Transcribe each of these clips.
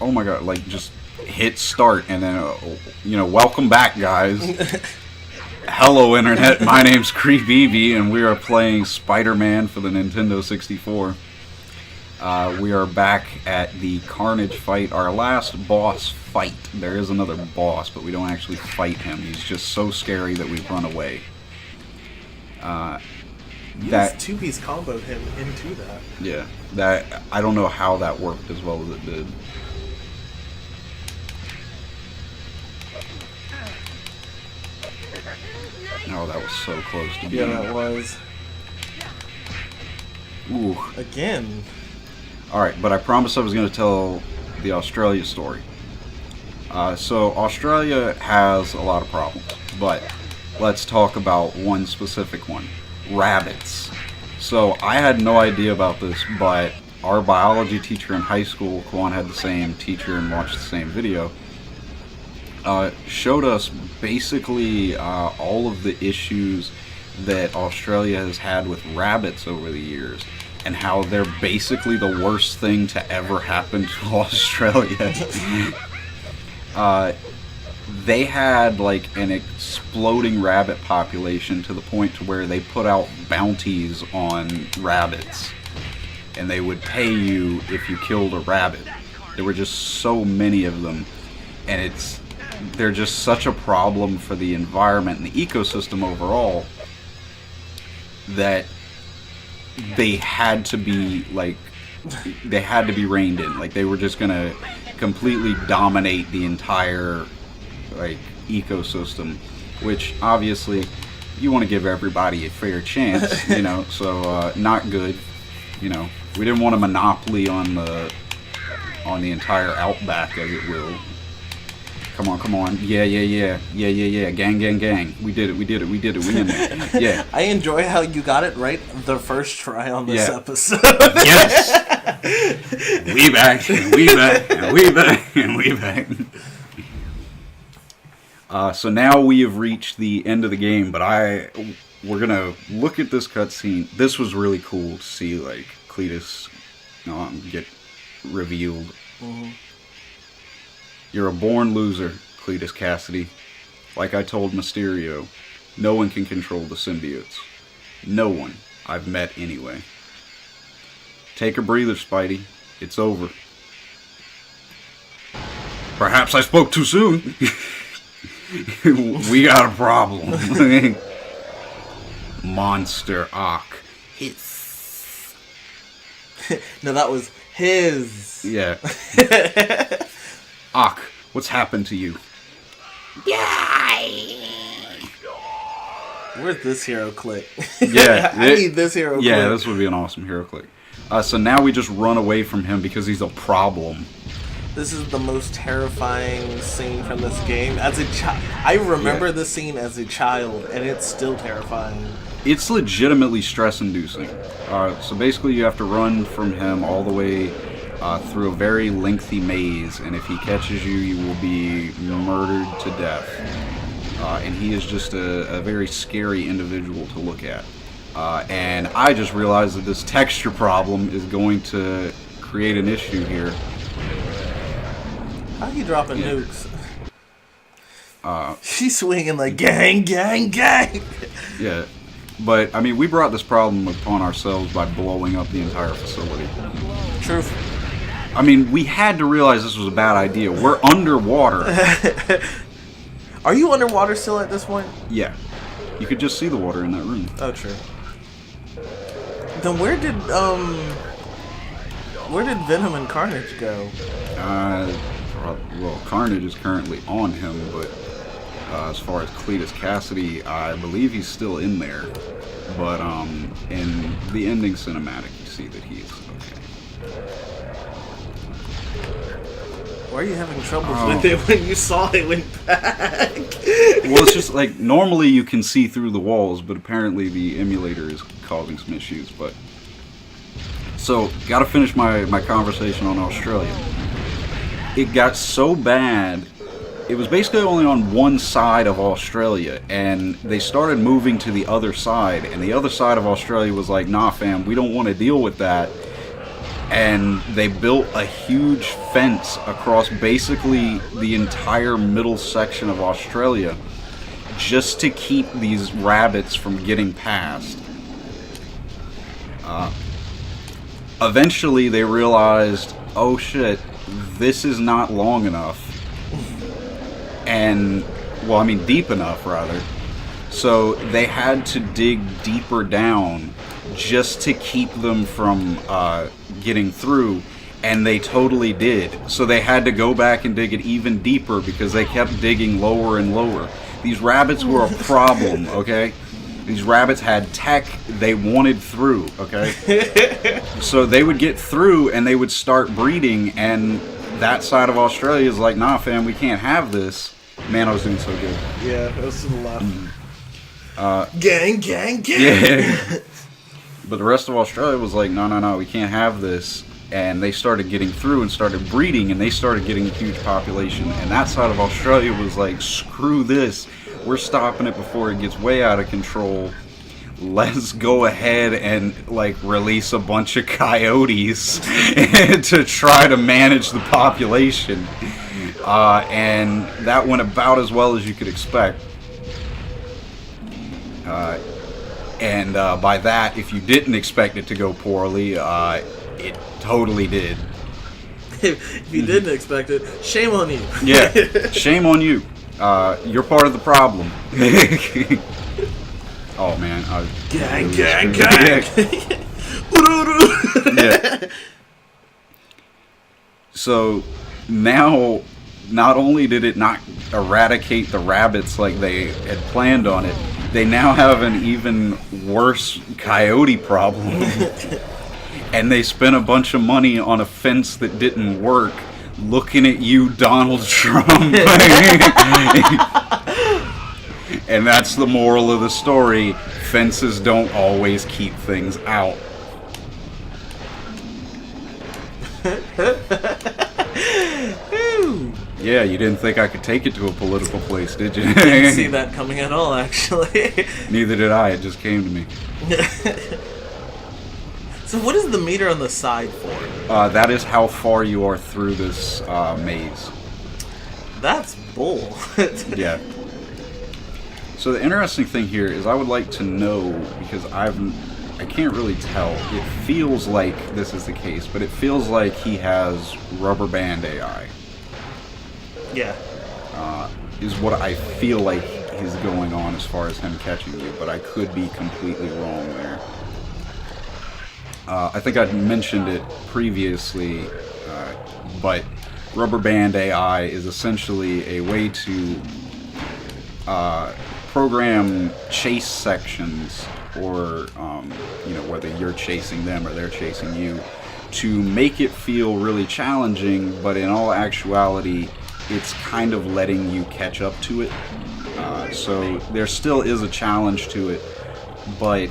oh my god, like just hit start and then welcome back, guys. Hello internet, my name's Creepy and we are playing Spider-Man for the Nintendo 64. We are back at the Carnage fight, our last boss fight. There is another boss, but we don't actually fight him. He's just so scary that we run away. That two-piece comboed him into that. Yeah, that I don't know how that worked as well as it did. Oh, that was so close to being. Yeah, that was. Ooh. Again. Alright, but I promised I was going to tell the Australia story. So, Australia has a lot of problems, but let's talk about one specific one. Rabbits. So, I had no idea about this, but our biology teacher in high school, Kwan had the same teacher and watched the same video, showed us basically all of the issues that Australia has had with rabbits over the years, and how they're basically the worst thing to ever happen to Australia. They had like an exploding rabbit population to the point to where they put out bounties on rabbits, and they would pay you if you killed a rabbit. There were just so many of them, and they're just such a problem for the environment and the ecosystem overall that they had to be reined in. Like, they were just gonna completely dominate the entire ecosystem, which obviously you want to give everybody a fair chance, so not good. We didn't want a monopoly on the entire outback, as it will. Come on. Yeah. Gang. We did it. We in there. Yeah. I enjoy how you got it right the first try on this episode. Yes. We back. So now we have reached the end of the game, but we're gonna look at this cutscene. This was really cool to see, Cletus get revealed. Mm-hmm. You're a born loser, Cletus Cassidy. Like I told Mysterio, no one can control the symbiotes. No one I've met anyway. Take a breather, Spidey. It's over. Perhaps I spoke too soon. We got a problem. Monster Ock. Hiss. No, that was his. Yeah. Ock, what's happened to you? Where's this hero click? Yeah. I need this hero click. Yeah, this would be an awesome hero click. So now we just run away from him because he's a problem. This is the most terrifying scene from this game. As a child, I remember this scene as a child, and it's still terrifying. It's legitimately stress-inducing. So basically you have to run from him all the way through a very lengthy maze, and if he catches you, you will be murdered to death. And he is just a very scary individual to look at. And I just realized that this texture problem is going to create an issue here. How are you dropping nukes? She's swinging like gang. Yeah, but I mean, we brought this problem upon ourselves by blowing up the entire facility. Truth. I mean, we had to realize this was a bad idea. We're underwater. Are you underwater still at this point? Yeah. You could just see the water in that room. Oh, true. Then where did Venom and Carnage go? Well, Carnage is currently on him, but as far as Cletus Cassidy, I believe he's still in there. But in the ending cinematic, you see that he's okay. Why are you having trouble with it when you saw it went back? Well, it's just like, normally you can see through the walls, but apparently the emulator is causing some issues. But so, gotta finish my conversation on Australia. It got so bad, it was basically only on one side of Australia, and they started moving to the other side, and the other side of Australia was like, nah fam, we don't want to deal with that. and they built a huge fence across basically the entire middle section of Australia just to keep these rabbits from getting past. Eventually they realized, oh shit, this is not long enough. And, well, I mean deep enough, rather. So they had to dig deeper down just to keep them from getting through, and they totally did. So they had to go back and dig it even deeper because they kept digging lower and lower. These rabbits were a problem, okay? These rabbits had tech they wanted through, okay? So they would get through and they would start breeding, and that side of Australia is like, nah, fam, we can't have this. Man, I was doing so good. Yeah, it was to the left. Gang, gang, gang! Yeah. But the rest of Australia was like, no, we can't have this. And they started getting through and started breeding, and they started getting a huge population. And that side of Australia was like, screw this. We're stopping it before it gets way out of control. Let's go ahead and like release a bunch of coyotes to try to manage the population. And that went about as well as you could expect. And by that, if you didn't expect it to go poorly, it totally did. If you didn't expect it, shame on you. Yeah, shame on you. You're part of the problem. Oh man, gang, gang, gang. Yeah. So now, not only did it not eradicate the rabbits like they had planned on it, they now have an even worse coyote problem. And they spent a bunch of money on a fence that didn't work. Looking at you, Donald Trump. And that's the moral of the story. Fences don't always keep things out. Yeah, you didn't think I could take it to a political place, did you? Didn't see that coming at all, actually. Neither did I. It just came to me. So what is the meter on the side for? That is how far you are through this maze. That's bull. Yeah. So the interesting thing here is I would like to know, because I can't really tell. It feels like this is the case, but it feels like he has rubber band AI. Yeah. Is what I feel like is going on as far as him catching you, but I could be completely wrong there. I think I'd mentioned it previously, but rubber band AI is essentially a way to program chase sections, or whether you're chasing them or they're chasing you, to make it feel really challenging, but in all actuality it's kind of letting you catch up to it. So there still is a challenge to it, but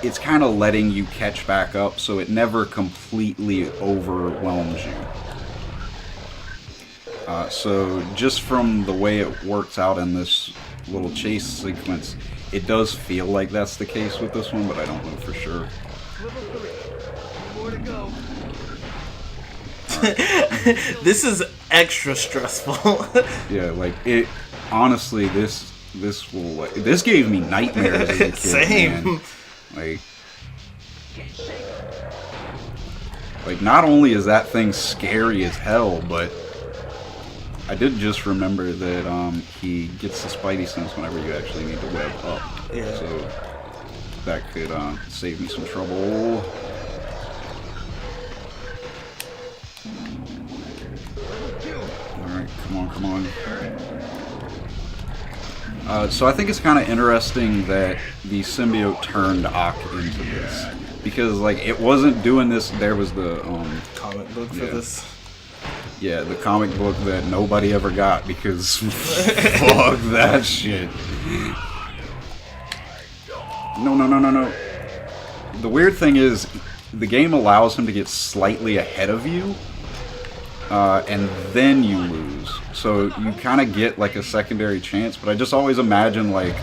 it's kind of letting you catch back up, so it never completely overwhelms you. So just from the way it works out in this little chase sequence, it does feel like that's the case with this one, but I don't know for sure. More to go. This is extra stressful. Yeah, like it. Honestly, this gave me nightmares as a kid. Same. Man. Like not only is that thing scary as hell, but I did just remember that he gets the spidey sense whenever you actually need to web up. Yeah. So that could save me some trouble. Alright, come on. So I think it's kind of interesting that the symbiote turned Ock into this, because like it wasn't doing this. There was the Comic book for this. Yeah, the comic book that nobody ever got because fuck that shit. No. The weird thing is, the game allows him to get slightly ahead of you, and then you lose. So you kind of get like a secondary chance. But I just always imagine like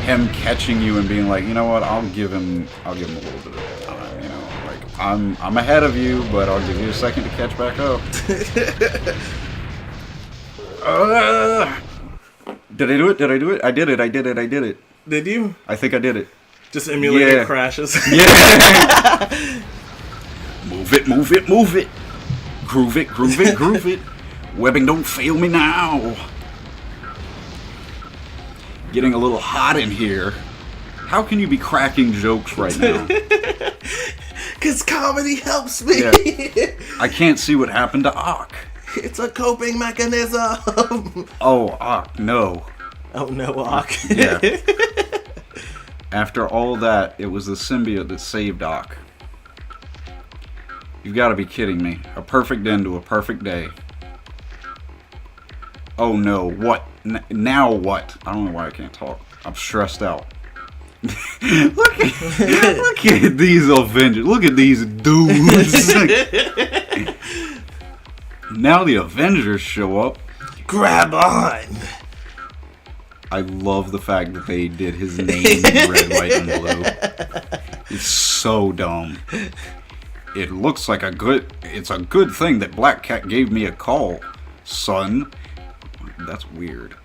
him catching you and being like, you know what, I'll give him a little bit of time. You know, like I'm ahead of you, but I'll give you a second to catch back up. Did I do it? Did I do it? I did it. I did it. I did it. Did you? I think I did it. Just emulating crashes. Yeah. Move it, move it, move it. Groove it, groove it, groove it. Webbing, don't fail me now. Getting a little hot in here. How can you be cracking jokes right now? Because comedy helps me. Yeah. I can't see what happened to Ock. It's a coping mechanism. Oh, Ock, no. Oh no, Ock. Yeah. After all that, it was the symbiote that saved Ock. You've got to be kidding me. A perfect end to a perfect day. Oh no, what? Now what? I don't know why I can't talk. I'm stressed out. look at these Avengers. Look at these dudes. Now the Avengers show up. Grab on. I love the fact that they did his name in red, white, and blue. It's so dumb. It looks like it's a good thing that Black Cat gave me a call, son. That's weird.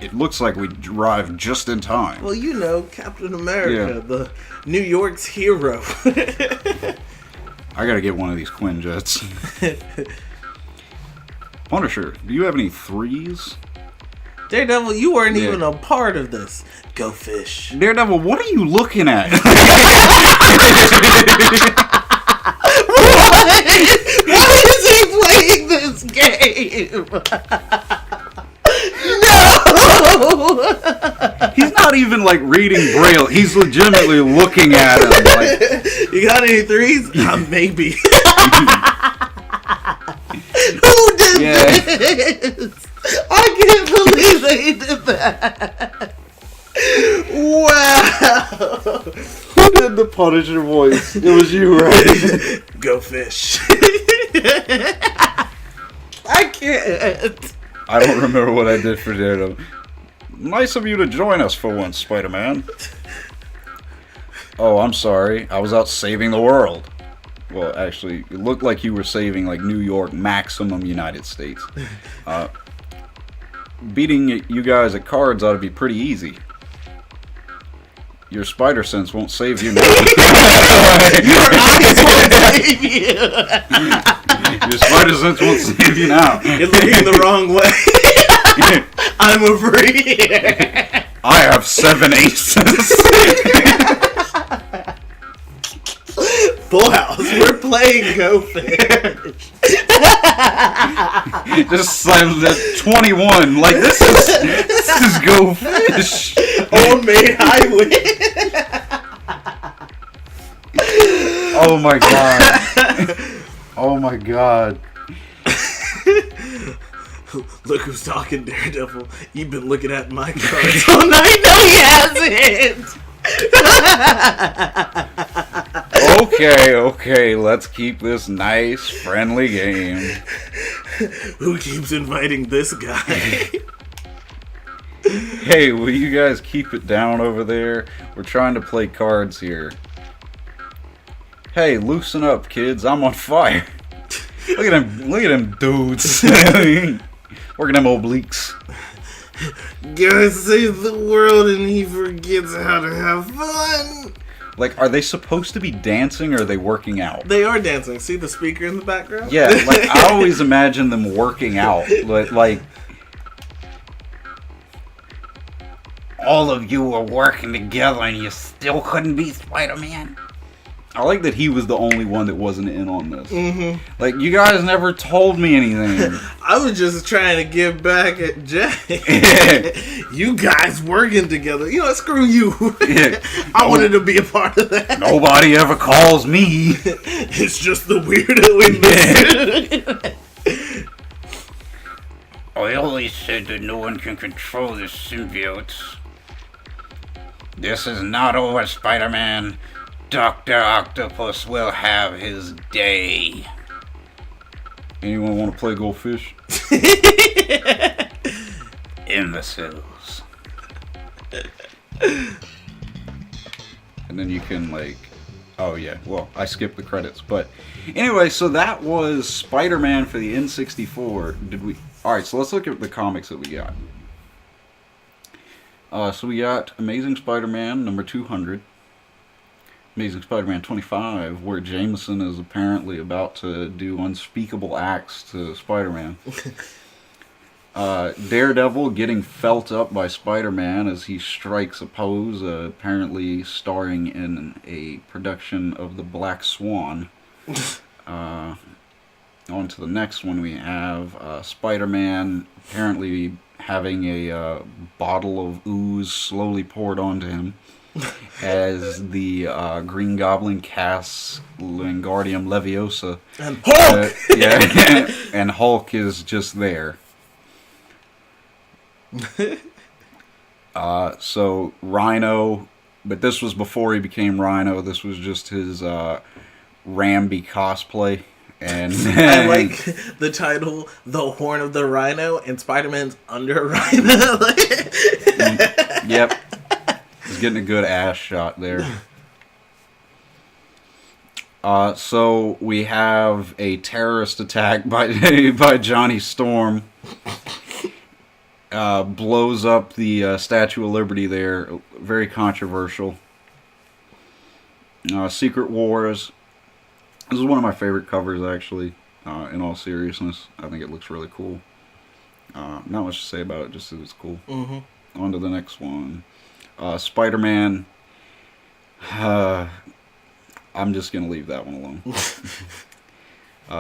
It looks like we arrived just in time. Well, you know, Captain America, the New York's hero. I gotta get one of these Quinjets. Punisher, do you have any threes? Daredevil, you weren't even a part of this. Go fish. Daredevil, what are you looking at? Why is he playing this game? No! He's not even like reading Braille. He's legitimately looking at him like, you got any threes? Maybe. Who did this? I can't believe they did that. Wow. Who did the Punisher voice? It was you, right? Go fish. I can't. I don't remember what I did for Daredevil. Nice of you to join us for once, Spider-Man. Oh, I'm sorry. I was out saving the world. Well, actually, it looked like you were saving, like, New York, maximum United States. Beating you guys at cards ought to be pretty easy. Your spider sense won't save you now. Your eyes won't save you. Your spider sense won't save you now. You're looking the wrong way. I'm over here. I have 7 aces. Full house. We're playing Go Fish. Just slams that 21. Like, this is Go Fish. Old Maid Highway. Oh my god. Oh my god. Look who's talking, Daredevil. You've been looking at my cards all night. No, he hasn't. Okay, let's keep this nice, friendly game. Who keeps inviting this guy? Hey, will you guys keep it down over there? We're trying to play cards here. Hey, loosen up, kids. I'm on fire. Look at them dudes. Working them obliques. Gotta save the world and he forgets how to have fun. Like, are they supposed to be dancing or are they working out? They are dancing. See the speaker in the background? Yeah, like, I always imagine them working out. Like, all of you were working together and you still couldn't beat Spider-Man? I like that he was the only one that wasn't in on this. Mm-hmm. Like, you guys never told me anything. I was just trying to give back at Jay. You guys working together. You know, screw you. Yeah. I wanted to be a part of that. Nobody ever calls me. It's just the weirdo in this. I always said that no one can control the symbiotes. This is not over, Spider-Man. Dr. Octopus will have his day. Anyone want to play Go Fish? Imbeciles. And then you can, like, Oh yeah, well I skipped the credits, but anyway, so that was Spider-Man for the N64. Did we? All right, so let's look at the comics that we got. So we got Amazing Spider-Man number 200, Amazing Spider-Man 25, where Jameson is apparently about to do unspeakable acts to Spider-Man. Daredevil getting felt up by Spider-Man as he strikes a pose, apparently starring in a production of The Black Swan. On to the next one, we have Spider-Man apparently having a bottle of ooze slowly poured onto him as the Green Goblin casts Wingardium Leviosa. And Hulk! Yeah, and Hulk is just there. So Rhino, but this was before he became Rhino. This was just his Ramby cosplay. And I like the title, "The Horn of the Rhino," and Spider-Man's under a rhino. Yep, he's getting a good ass shot there. So we have a terrorist attack by Johnny Storm. Blows up the Statue of Liberty there. Very controversial. Secret Wars. This is one of my favorite covers, actually, in all seriousness. I think it looks really cool. Not much to say about it, just that it's cool. Mm-hmm. On to the next one. Spider-Man. I'm just going to leave that one alone.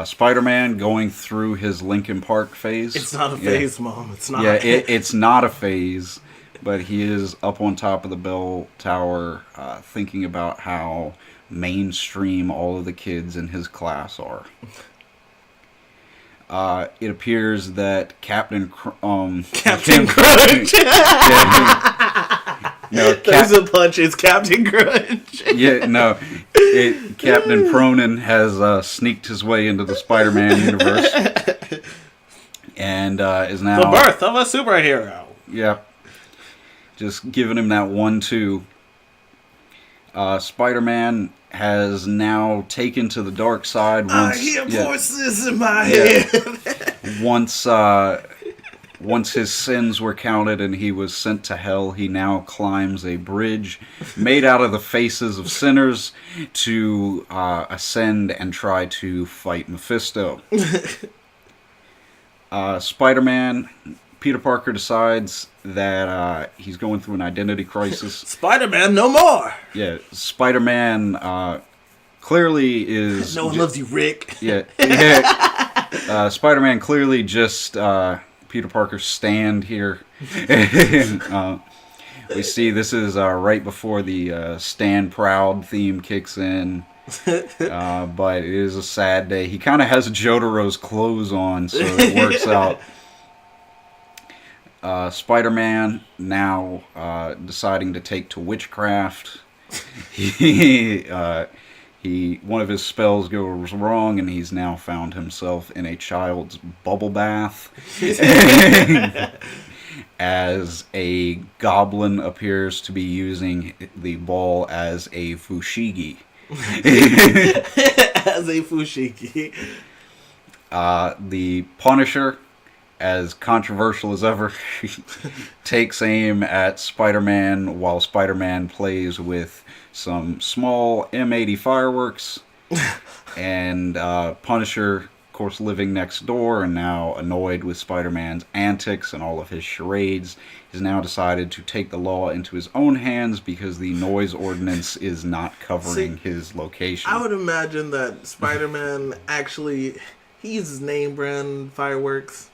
Spider-Man going through his Linkin Park phase. It's not a phase, Mom. It's not. Yeah, it's not a phase, but he is up on top of the bell tower thinking about how mainstream all of the kids in his class are. It appears that Captain Crunch. There's a punch. It's Captain Crunch. Yeah, no. Captain Cronin has sneaked his way into the Spider-Man universe. And is now... The birth of a superhero. Yeah. Just giving him that 1-2. Spider-Man has now taken to the dark side. I hear voices in my head. Once his sins were counted and he was sent to hell, he now climbs a bridge made out of the faces of sinners to ascend and try to fight Mephisto. Spider-Man, Peter Parker decides that he's going through an identity crisis. Spider-Man, no more! Yeah, Spider-Man clearly is... No one loves you, Rick. Yeah. Spider-Man clearly just... Peter Parker's stand here. We see this is right before the Stand Proud theme kicks in. But it is a sad day. He kind of has Jotaro's clothes on, so it works out. Spider-Man now deciding to take to witchcraft. One of his spells goes wrong, and he's now found himself in a child's bubble bath. As a goblin appears to be using the ball as a fushigi. As a fushigi. The Punisher, as controversial as ever, takes aim at Spider-Man while Spider-Man plays with some small M80 fireworks. And Punisher, of course, living next door and now annoyed with Spider-Man's antics and all of his charades, has now decided to take the law into his own hands because the noise ordinance is not covering his location. I would imagine that Spider-Man actually, he uses name brand fireworks,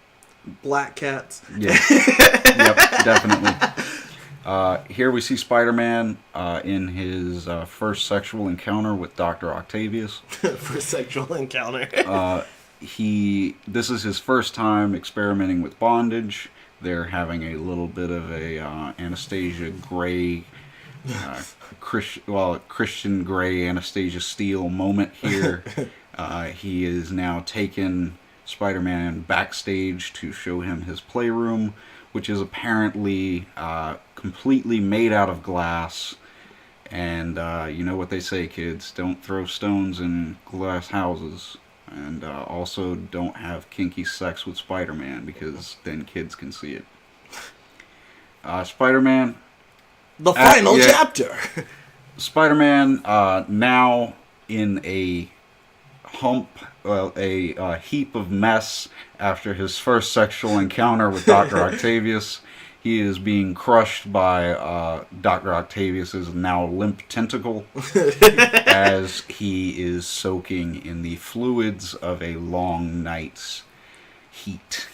Black Cats. Yeah. Yep, definitely. Here we see Spider-Man in his first sexual encounter with Dr. Octavius. First sexual encounter. This is his first time experimenting with bondage. They're having a little bit of a Anastasia Gray, Christian Grey, Anastasia Steele moment here. He is now taken Spider-Man backstage to show him his playroom, which is apparently completely made out of glass, And you know what they say, kids: don't throw stones in glass houses, and also don't have kinky sex with Spider-Man because then kids can see it. Spider-Man. The final yeah. chapter. Spider-Man now in a heap of mess after his first sexual encounter with Dr. Octavius. He is being crushed by Dr. Octavius's now limp tentacle as he is soaking in the fluids of a long night's heat.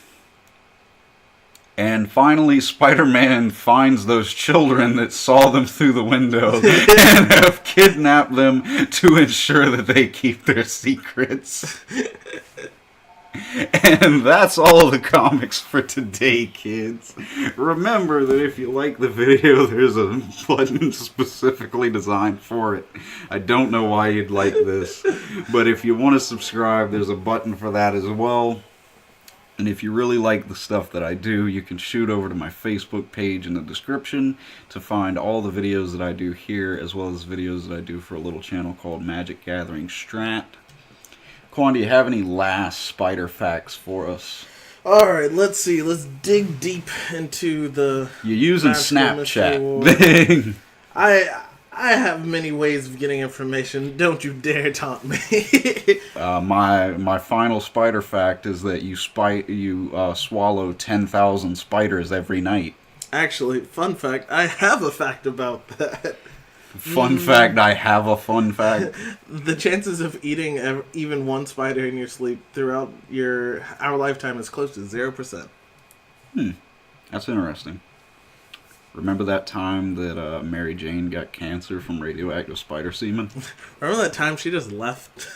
And finally, Spider-Man finds those children that saw them through the window and have kidnapped them to ensure that they keep their secrets. And that's all the comics for today, kids. Remember that if you like the video, there's a button specifically designed for it. I don't know why you'd like this, but if you want to subscribe, there's a button for that as well. And if you really like the stuff that I do, you can shoot over to my Facebook page in the description to find all the videos that I do here, as well as videos that I do for a little channel called Magic Gathering Strat. Quan, do you have any last spider facts for us? Alright, let's see. Let's dig deep into the... You're using Snapchat. I have many ways of getting information. Don't you dare taunt me. My final spider fact is that you swallow 10,000 spiders every night. Actually, fun fact, I have a fact about that. Fun fact, I have a fun fact. The chances of eating even one spider in your sleep throughout our lifetime is close to 0%. That's interesting. Remember that time that Mary Jane got cancer from radioactive spider semen? Remember that time she just left?